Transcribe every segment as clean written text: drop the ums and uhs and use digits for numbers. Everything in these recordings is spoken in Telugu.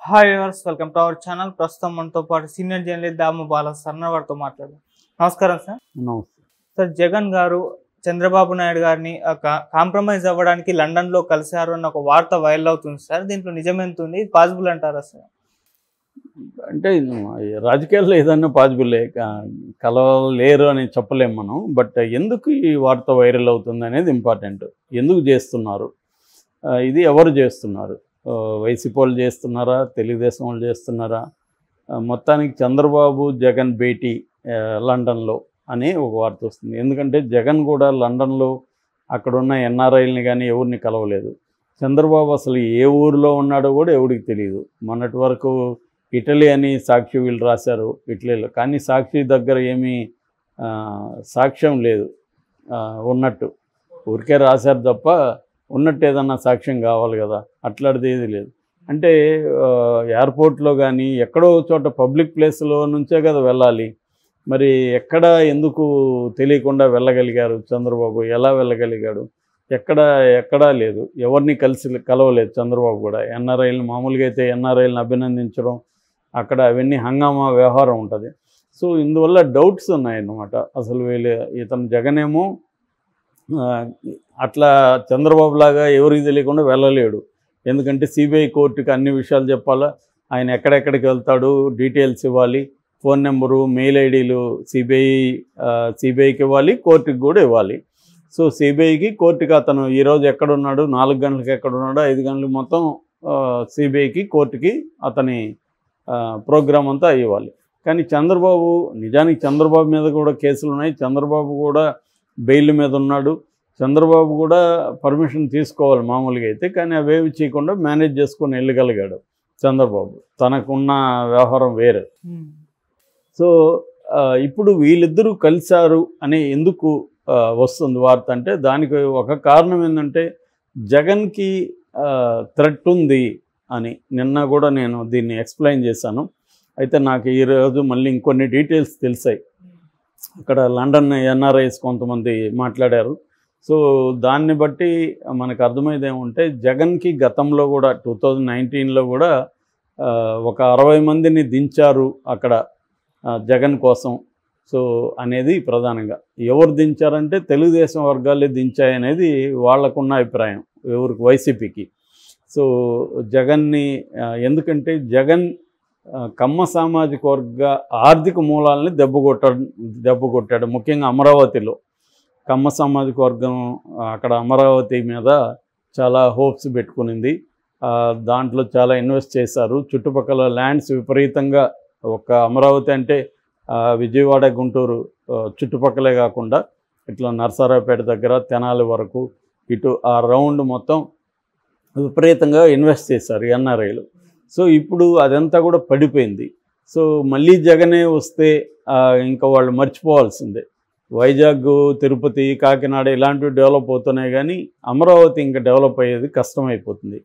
Hi viewers, welcome to our channel. ప్రస్తుతం మనతో పాటు సీనియర్ జర్నలిస్ట్ దాము బాల సన్న వారితో మాట్లాడదాం. నమస్కారం సార్. నమస్తే. సార్, జగన్ గారు చంద్రబాబు నాయుడు గారిని కాంప్రమైజ్ అవ్వడానికి లండన్లో కలిశారు అన్న ఒక వార్త వైరల్ అవుతుంది సార్. దీంట్లో నిజమెంతుంది? ఇది పాసిబుల్ అంటారా సార్? అంటే రాజకీయాల్లో ఏదన్నా పాసిబుల్లే, కలవలేరు అని చెప్పలేము మనం. బట్ ఎందుకు ఈ వార్త వైరల్ అవుతుంది అనేది ఇంపార్టెంట్. ఎందుకు చేస్తున్నారు, ఇది ఎవరు చేస్తున్నారు? వైసీపీ వాళ్ళు చేస్తున్నారా, తెలుగుదేశం వాళ్ళు చేస్తున్నారా? మొత్తానికి చంద్రబాబు జగన్ భేటీ లండన్లో అని ఒక వార్త వస్తుంది. ఎందుకంటే జగన్ కూడా లండన్లో అక్కడున్న ఎన్ఆర్ఐల్ని కానీ ఎవరిని కలవలేదు. చంద్రబాబు అసలు ఏ ఊరిలో ఉన్నాడో కూడా ఎవరికి తెలియదు. మొన్నటి వరకు ఇటలీ అని సాక్షి వీళ్ళు రాశారు, ఇటలీలో. కానీ సాక్షి దగ్గర ఏమీ సాక్ష్యం లేదు ఉన్నట్టు. ఊరికే రాశారు తప్ప ఉన్నట్టు ఏదన్నా సాక్ష్యం కావాలి కదా, అట్లాంటిది ఏది లేదు. అంటే ఎయిర్పోర్ట్లో కానీ ఎక్కడో చోట పబ్లిక్ ప్లేస్లో నుంచే కదా వెళ్ళాలి. మరి ఎందుకు తెలియకుండా వెళ్ళగలిగారు చంద్రబాబు? ఎలా వెళ్ళగలిగాడు? ఎక్కడా లేదు. ఎవరిని కలవలేదు చంద్రబాబు కూడా. ఎన్ఆర్ఐలను మామూలుగా అయితే ఎన్ఆర్ఐలను అభినందించడం, అక్కడ అవన్నీ హంగామా వ్యవహారం ఉంటుంది. సో ఇందువల్ల డౌట్స్ ఉన్నాయన్నమాట. అసలు ఇతను జగనేమో అట్లా చంద్రబాబు లాగా ఎవరికి తెలియకుండా వెళ్ళలేడు. ఎందుకంటే సిబిఐ కోర్టుకి అన్ని విషయాలు చెప్పాలా, ఆయన ఎక్కడెక్కడికి వెళ్తాడు డీటెయిల్స్ ఇవ్వాలి, ఫోన్ నెంబరు, మెయిల్ ఐడీలు సిబిఐకి ఇవ్వాలి, కోర్టుకి కూడా ఇవ్వాలి. సో సిబిఐకి కోర్టుకి అతను ఈరోజు ఎక్కడున్నాడు, 4 గంటలకు ఎక్కడున్నాడు, 5 గంటలకు మొత్తం సిబిఐకి కోర్టుకి అతని ప్రోగ్రామ్ అంతా ఇవ్వాలి. కానీ నిజానికి చంద్రబాబు మీద కూడా కేసులు ఉన్నాయి. చంద్రబాబు కూడా బెయిల్ మీద ఉన్నాడు. చంద్రబాబు కూడా పర్మిషన్ తీసుకోవాలి మామూలుగా అయితే, కానీ అవేవి చేయకుండా మేనేజ్ చేసుకొని వెళ్ళగలిగాడు చంద్రబాబు. తనకున్న వ్యవహారం వేరే. సో ఇప్పుడు వీళ్ళిద్దరూ కలిశారు అని ఎందుకు వస్తుంది వార్త అంటే, దానికి ఒక కారణం ఏంటంటే జగన్కి థ్రెట్ ఉంది అని నిన్న కూడా నేను దీన్ని ఎక్స్ప్లెయిన్ చేశాను. అయితే నాకు ఈరోజు మళ్ళీ ఇంకొన్ని డీటెయిల్స్ తెలిసాయి. అక్కడ లండన్ ఎన్ఆర్ఐస్ కొంతమంది మాట్లాడారు. సో దాన్ని బట్టి మనకు అర్థమైంది ఏమంటే, జగన్కి గతంలో కూడా 2019లో కూడా ఒక 60 మందిని దించారు అక్కడ జగన్ కోసం. సో అనేది ప్రధానంగా ఎవరు దించారంటే తెలుగుదేశం వర్గాలే దించాయనేది వాళ్ళకున్న అభిప్రాయం, ఎవరికి, వైసీపీకి. సో జగన్ని ఎందుకంటే జగన్ కమ్మ సామాజిక వర్గ ఆర్థిక మూలాలని దెబ్బకొట్టాడు. ముఖ్యంగా అమరావతిలో కమ్మ సామాజిక వర్గం అక్కడ అమరావతి మీద చాలా హోప్స్ పెట్టుకునింది. దాంట్లో చాలా ఇన్వెస్ట్ చేశారు. చుట్టుపక్కల ల్యాండ్స్ విపరీతంగా, ఒక అమరావతి అంటే విజయవాడ, గుంటూరు చుట్టుపక్కలే కాకుండా ఇట్లా నరసరావుపేట దగ్గర, తెనాలి వరకు, ఇటు ఆ రౌండ్ మొత్తం విపరీతంగా ఇన్వెస్ట్ చేశారు ఎన్ఆర్ఐలు. సో ఇప్పుడు అదంతా కూడా పడిపోయింది. సో మళ్ళీ జగనే వస్తే ఇంకా వాళ్ళు మర్చిపోవాల్సిందే. వైజాగ్, తిరుపతి, కాకినాడ ఇలాంటివి డెవలప్ అవుతున్నాయి, కానీ అమరావతి ఇంకా డెవలప్ అయ్యేది కష్టమైపోతుంది.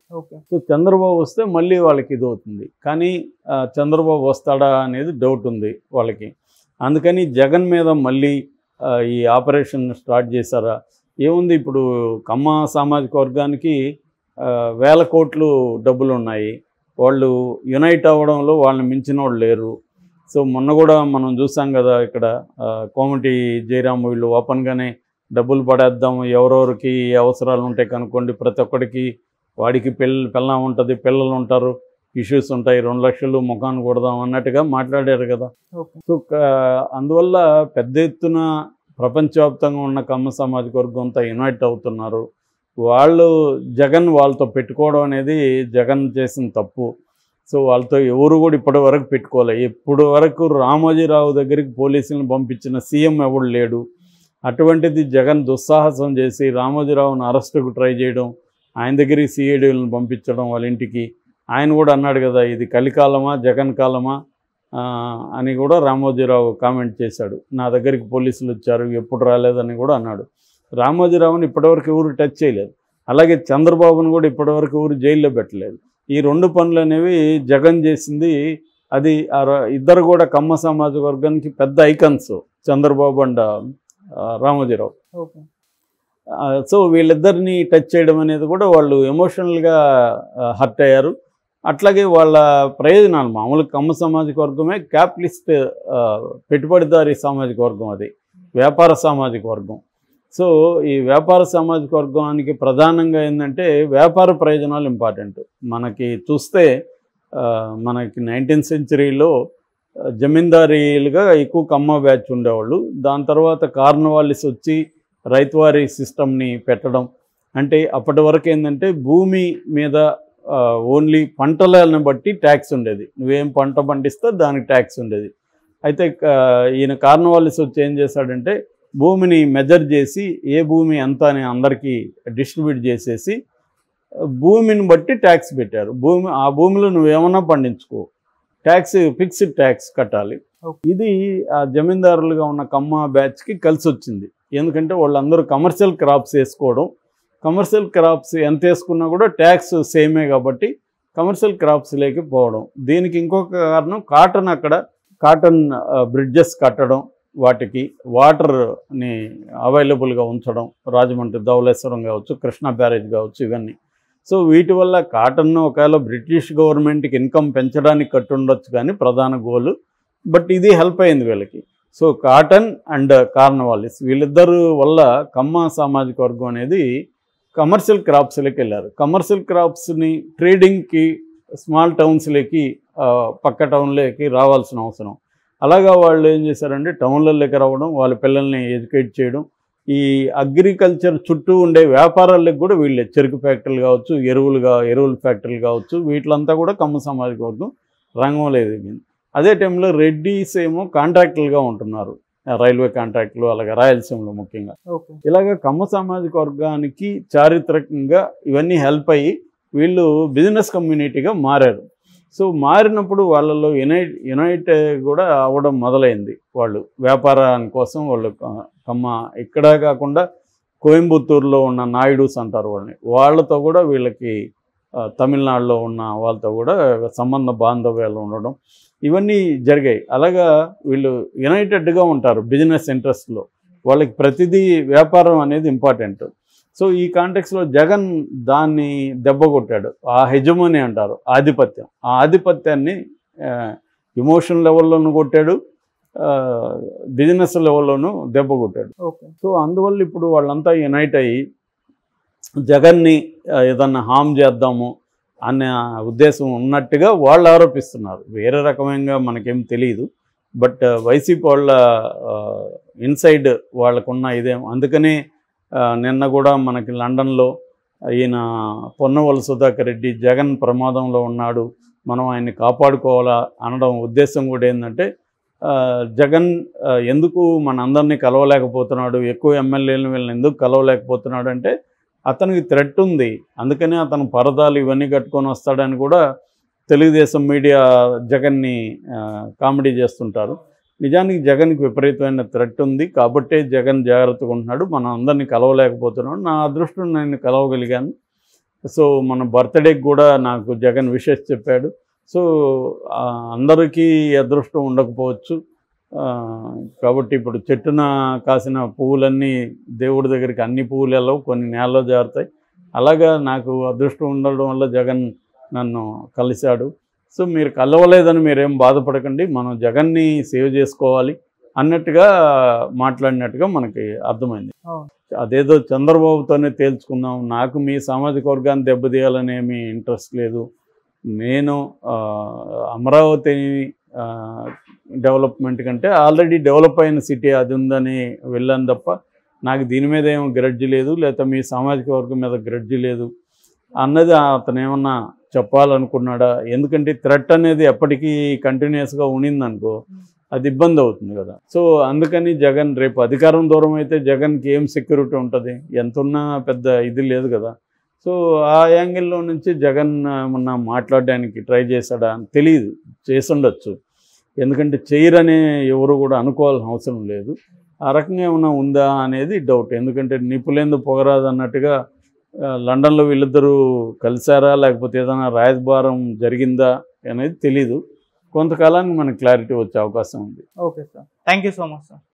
సో చంద్రబాబు వస్తే మళ్ళీ వాళ్ళకి ఇది అవుతుంది. కానీ చంద్రబాబు వస్తాడా అనేది డౌట్ ఉంది వాళ్ళకి. అందుకని జగన్ మీద మళ్ళీ ఈ ఆపరేషన్ స్టార్ట్ చేశారా? ఏముంది, ఇప్పుడు కమ్మ సామాజిక వర్గానికి వేల కోట్లు డబ్బులు ఉన్నాయి. వాళ్ళు యునైట్ అవ్వడంలో వాళ్ళని మించిన వాళ్ళు లేరు. సో మొన్న కూడా మనం చూసాం కదా, ఇక్కడ కోమటి జయరాం వీళ్ళు ఓపెన్గానే డబ్బులు పడేద్దాం, ఎవరెవరికి అవసరాలు ఉంటాయి కనుక్కోండి, ప్రతి ఒక్కడికి, వాడికి పెళ్ళం ఉంటుంది, పిల్లలు ఉంటారు, ఇష్యూస్ ఉంటాయి, 2 లక్షలు ముఖాన్ని కొడదాం అన్నట్టుగా మాట్లాడారు కదా. సో అందువల్ల పెద్ద ఎత్తున ప్రపంచవ్యాప్తంగా ఉన్న కమ్మ సామాజిక వర్గం అంతా యునైట్ అవుతున్నారు. వాళ్ళతో పెట్టుకోవడం అనేది జగన్ చేసిన తప్పు. సో వాళ్ళతో ఎవరు కూడా ఇప్పటి వరకు పెట్టుకోలేదు. ఇప్పటి వరకు రామోజీరావు దగ్గరికి పోలీసులను పంపించిన సీఎం ఎవడు లేడు. అటువంటిది జగన్ దుస్సాహసం చేసి రామోజీరావును అరెస్టుకు ట్రై చేయడం, ఆయన దగ్గరికి సిఐడీలను పంపించడం వాళ్ళ ఇంటికి. ఆయన కూడా అన్నాడు కదా, ఇది కలికాలమా జగన్ కాలమా అని కూడా రామోజీరావు కామెంట్ చేశాడు. నా దగ్గరికి పోలీసులు వచ్చారు, ఎప్పుడు రాలేదని కూడా అన్నాడు. రామోజీరావుని ఇప్పటివరకు ఎవరు టచ్ చేయలేదు. అలాగే చంద్రబాబును కూడా ఇప్పటివరకు ఎవరు జైల్లో పెట్టలేదు. ఈ 2 పనులు అనేవి జగన్ చేసింది. అది ఇద్దరు కూడా కమ్మ సామాజిక వర్గానికి పెద్ద icons, Chandrababu and Ramoji Rao. So వీళ్ళిద్దరిని టచ్ చేయడం అనేది కూడా వాళ్ళు ఎమోషనల్గా హర్ట్ అయ్యారు. అట్లాగే వాళ్ళ ప్రయోజనాలు మామూలుగా కమ్మ సామాజిక వర్గమే క్యాపిటలిస్ట్ పెట్టుబడిదారీ సామాజిక వర్గం, అది వ్యాపార సామాజిక వర్గం. సో ఈ వ్యాపార సామాజిక వర్గానికి ప్రధానంగా ఏంటంటే వ్యాపార ప్రయోజనాలు ఇంపార్టెంట్. మనకి చూస్తే మనకి 19th సెంచరీలో జమీందారీలుగా ఎక్కువ కమ్మ బ్యాచ్ ఉండేవాళ్ళు. దాని తర్వాత కార్నవాలిస్ వచ్చి రైతువారీ సిస్టమ్ని పెట్టడం. అంటే అప్పటి వరకు ఏంటంటే భూమి మీద ఓన్లీ పంటలను బట్టి ట్యాక్స్ ఉండేది, నువ్వేం పంట పండిస్తే దానికి ట్యాక్స్ ఉండేది. అయితే ఈయన కార్నవాలిస్ వచ్చి ఏం చేశాడంటే భూమిని మెజర్ చేసి ఏ భూమి ఎంత అని అందరికీ డిస్ట్రిబ్యూట్ చేసేసి భూమిని బట్టి ట్యాక్స్ పెట్టారు. ఆ భూమిలో నువ్వేమన్నా పండించుకో, ట్యాక్స్ ఫిక్స్డ్ ట్యాక్స్ కట్టాలి. ఇది ఆ జమీందారులుగా ఉన్న కమ్మ బ్యాచ్కి కలిసి వచ్చింది. ఎందుకంటే వాళ్ళందరూ కమర్షియల్ క్రాప్స్ వేసుకోవడం, కమర్షియల్ క్రాప్స్ ఎంత వేసుకున్నా కూడా ట్యాక్స్ సేమే కాబట్టి కమర్షియల్ క్రాప్స్ లేకపోవడం. దీనికి ఇంకొక కారణం కాటన్ బ్రిడ్జెస్ కట్టడం, వాటికి వాటర్ని అవైలబుల్గా ఉంచడం, రాజమండ్రి ధవళేశ్వరం కావచ్చు, కృష్ణా బ్యారేజ్ కావచ్చు, ఇవన్నీ. సో వీటి వల్ల కాటన్ను ఒకవేళ బ్రిటిష్ గవర్నమెంట్కి ఇన్కమ్ పెంచడానికి కట్టుండొచ్చు కానీ ప్రధాన గోలు, బట్ ఇది హెల్ప్ అయింది వీళ్ళకి. సో కాటన్ అండ్ కార్నవాలిస్ వీళ్ళిద్దరు వల్ల కమ్మ సామాజిక వర్గం అనేది కమర్షియల్ క్రాప్స్లోకి వెళ్ళారు. కమర్షియల్ క్రాప్స్ని ట్రేడింగ్కి స్మాల్ టౌన్స్లోకి పక్క టౌన్లోకి రావాల్సిన అవసరం. అలాగా వాళ్ళు ఏం చేశారంటే టౌన్లలోకి రావడం, వాళ్ళ పిల్లల్ని ఎడ్యుకేట్ చేయడం, ఈ అగ్రికల్చర్ చుట్టూ ఉండే వ్యాపారాలకు కూడా వీళ్ళే చెరుకు ఫ్యాక్టరీలు కావచ్చు, ఎరువుల ఫ్యాక్టరీలు కావచ్చు, వీటిలంతా కూడా కమ్మ సామాజిక వర్గం రంగంలో ఎదిగింది. అదే టైంలో రెడ్డీస్ ఏమో కాంట్రాక్టులుగా ఉంటున్నారు, రైల్వే కాంట్రాక్టులు, అలాగే రాయలసీమలో ముఖ్యంగా. ఇలాగ కమ్మ సామాజిక వర్గానికి చారిత్రకంగా ఇవన్నీ హెల్ప్ అయ్యి వీళ్ళు బిజినెస్ కమ్యూనిటీగా మారారు. సో మారినప్పుడు వాళ్ళలో యునైట్ కూడా అవ్వడం మొదలైంది. వాళ్ళు వ్యాపారాని కోసం వాళ్ళు కమ్మ ఇక్కడ కాకుండా కోయంబత్తూరులో ఉన్న నాయుడుస్ అంటారు వాళ్ళతో కూడా వీళ్ళకి తమిళనాడులో ఉన్న వాళ్ళతో కూడా సంబంధ బాంధవ్యాలు ఉండడం, ఇవన్నీ జరిగాయి. అలాగా వీళ్ళు యునైటెడ్గా ఉంటారు బిజినెస్ ఇంట్రెస్ట్లో, వాళ్ళకి ప్రతిదీ వ్యాపారం అనేది ఇంపార్టెంట్. సో ఈ కాంటెక్స్లో జగన్ దాన్ని దెబ్బ కొట్టాడు. ఆ హెజమోని అంటారు, ఆధిపత్యం. ఆ ఆధిపత్యాన్ని ఎమోషన్ లెవెల్లోనూ కొట్టాడు, బిజినెస్ లెవెల్లోనూ దెబ్బ కొట్టాడు. సో అందువల్ల ఇప్పుడు వాళ్ళంతా యునైట్ అయ్యి జగన్ని ఏదన్నా హామ్ చేద్దాము అన్న ఉద్దేశం ఉన్నట్టుగా వాళ్ళు ఆరోపిస్తున్నారు. వేరే రకమైన మనకేం తెలియదు, బట్ వైసీపీ వాళ్ళ ఇన్సైడ్ వాళ్ళకున్న ఇదేం. అందుకనే నిన్న కూడా మనకి లండన్లో ఈయన పొన్నవోలు సుధాకర్ రెడ్డి జగన్ ప్రమాదంలో ఉన్నాడు, మనం ఆయన్ని కాపాడుకోవాలా అనడం ఉద్దేశం కూడా ఏంటంటే జగన్ ఎందుకు మన అందరినీ కలవలేకపోతున్నాడు, ఎక్కువ ఎమ్మెల్యేలను వీళ్ళని ఎందుకు కలవలేకపోతున్నాడు అంటే అతనికి థ్రెట్ ఉంది, అందుకనే అతను పరదాలు ఇవన్నీ కట్టుకొని వస్తాడని కూడా తెలుగుదేశం మీడియా జగన్ని కామెడీ చేస్తుంటారు. నిజానికి జగన్కి విపరీతమైన థ్రెట్ ఉంది కాబట్టే జగన్ జాగ్రత్తగా ఉంటున్నాడు, మనం అందరినీ కలవలేకపోతున్నాడు. నా అదృష్టం నేను కలవగలిగాను. సో మన బర్త్డేకి కూడా నాకు జగన్ విషెస్ చెప్పాడు. సో అందరికీ అదృష్టం ఉండకపోవచ్చు, కాబట్టి ఇప్పుడు చెట్టున కాసిన పువ్వులన్నీ దేవుడి దగ్గరికి అన్ని పువ్వులలో కొన్ని నేలలో జారుతాయి. అలాగా నాకు అదృష్టం ఉండడం వల్ల జగన్ నన్ను కలిశాడు. సో మీరు కలవలేదని మీరేం బాధపడకండి, మనం జగన్ని సేవ్ చేసుకోవాలి అన్నట్టుగా మాట్లాడినట్టుగా మనకి అర్థమైంది. అదేదో చంద్రబాబుతోనే తేల్చుకుందాం, నాకు మీ సామాజిక వర్గాన్ని దెబ్బతీయాలనేమి ఇంట్రెస్ట్ లేదు, నేను అమరావతి డెవలప్మెంట్ కంటే ఆల్రెడీ డెవలప్ అయిన సిటీ అది ఉందని వెళ్ళాను తప్ప నాకు దీని మీద ఏమో గ్రడ్జి లేదు, లేకపోతే మీ సామాజిక వర్గం మీద గ్రడ్జి లేదు అన్నది అతను ఏమన్నా చెప్పాలనుకున్నాడా. ఎందుకంటే థ్రెట్ అనేది ఎప్పటికీ కంటిన్యూస్గా ఉండిందనుకో అది ఇబ్బంది అవుతుంది కదా. సో అందుకని జగన్ రేపు అధికారం దూరం అయితే జగన్కి ఏం సెక్యూరిటీ ఉంటుంది, ఎంత ఉన్నా పెద్ద ఇది లేదు కదా. సో ఆ యాంగిల్లో నుంచి జగన్ మొన్న మాట్లాడడానికి ట్రై చేశాడా అని తెలియదు, చేసుండొచ్చు, ఎందుకంటే చేయరనే ఎవరు కూడా అనుకోవాల్సిన అవసరం లేదు. ఆ రకంగా ఏమైనా ఉందా అనేది డౌట్, ఎందుకంటే నిపులేందు పొగరాదు అన్నట్టుగా లండన్లో వీళ్ళిద్దరూ కలిసారా లేకపోతే ఏదైనా రాయబారం జరిగిందా అనేది తెలీదు. కొంతకాలానికి మనకు క్లారిటీ వచ్చే అవకాశం ఉంది. Okay sir, thank you so much sir.